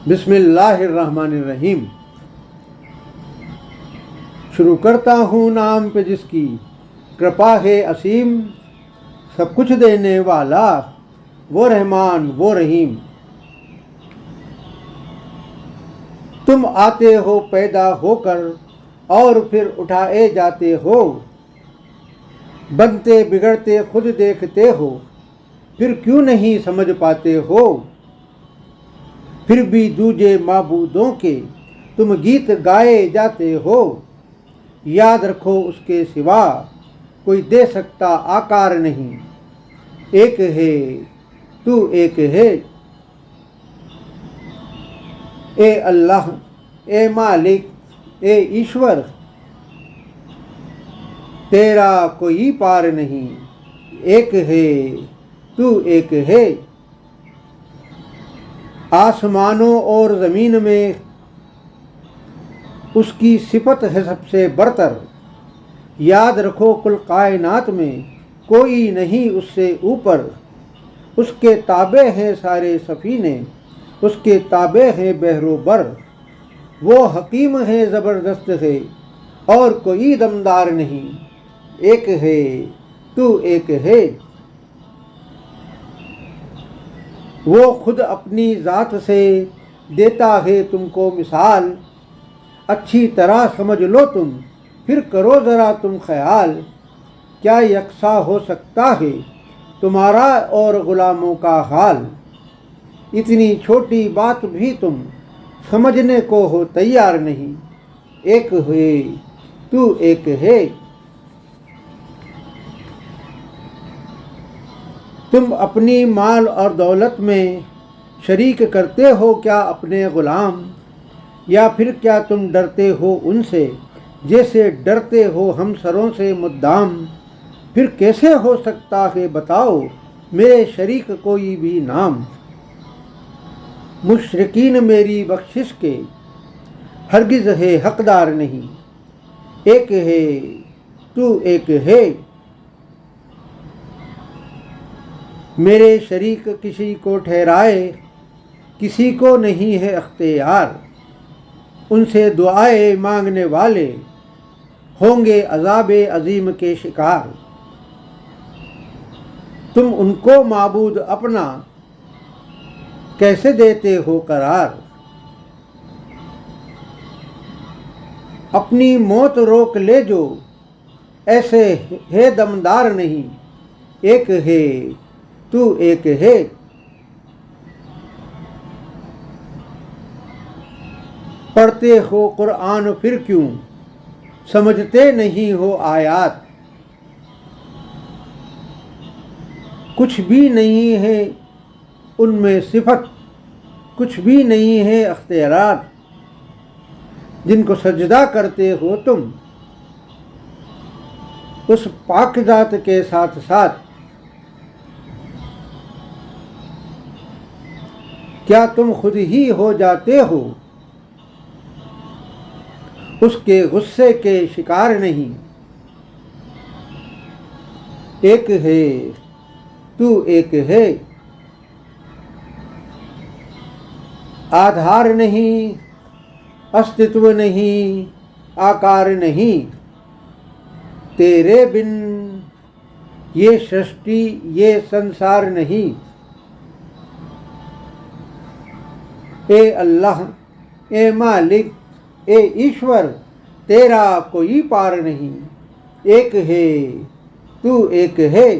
बिस्मिल्लाहिर्रहमानिर्रहीम। शुरू करता हूँ नाम पे जिसकी कृपा है असीम, सब कुछ देने वाला वो रहमान वो रहीम। तुम आते हो पैदा होकर और फिर उठाए जाते हो, बनते बिगड़ते खुद देखते हो, फिर क्यों नहीं समझ पाते हो। फिर भी दूजे माबूदों के तुम गीत गाए जाते हो, याद रखो उसके सिवा कोई दे सकता आकार नहीं। एक है तू एक है, ए अल्लाह ए मालिक ए ईश्वर, तेरा कोई पार नहीं। एक है तू एक है। आसमानों और ज़मीन में उसकी सिफत है सबसे बरतर, याद रखो कुल कायनात में कोई नहीं उससे ऊपर। उसके ताबे हैं सारे सफ़ीने, उसके ताबे हैं बहरोबर। वो हकीम है ज़बरदस्त है और कोई दमदार नहीं। एक है तू एक है। वो खुद अपनी ज़ात से देता है तुमको मिसाल, अच्छी तरह समझ लो तुम फिर करो ज़रा तुम ख्याल। क्या यकसा हो सकता है तुम्हारा और ग़ुलामों का हाल। इतनी छोटी बात भी तुम समझने को हो तैयार नहीं। एक है तू एक है। तुम अपनी माल और दौलत में शरीक करते हो क्या अपने ग़ुलाम, या फिर क्या तुम डरते हो उनसे जैसे डरते हो हम सरों से मुद्दाम। फिर कैसे हो सकता है बताओ मेरे शरीक कोई भी नाम। मुशरिकीन मेरी बख्शिश के हरगिज़ है हकदार नहीं। एक है तू एक है। मेरे शरीक किसी को ठहराए किसी को नहीं है अख्तियार। उनसे दुआएं मांगने वाले होंगे अज़ाब अजीम के शिकार। तुम उनको माबूद अपना कैसे देते हो करार। अपनी मौत रोक ले जो ऐसे है दमदार नहीं। एक है तू एक है। पढ़ते हो कुरान फिर क्यों समझते नहीं हो आयात। कुछ भी नहीं है उनमें सिफत, कुछ भी नहीं है अख्तियारात। जिनको सजदा करते हो तुम उस पाक ज़ात के साथ साथ, क्या तुम खुद ही हो जाते हो उसके गुस्से के शिकार नहीं। एक है तू एक है। आधार नहीं, अस्तित्व नहीं, आकार नहीं, तेरे बिन ये सृष्टि ये संसार नहीं। ए अल्लाह ए मालिक ए ईश्वर, तेरा कोई पार नहीं। एक है तू एक है।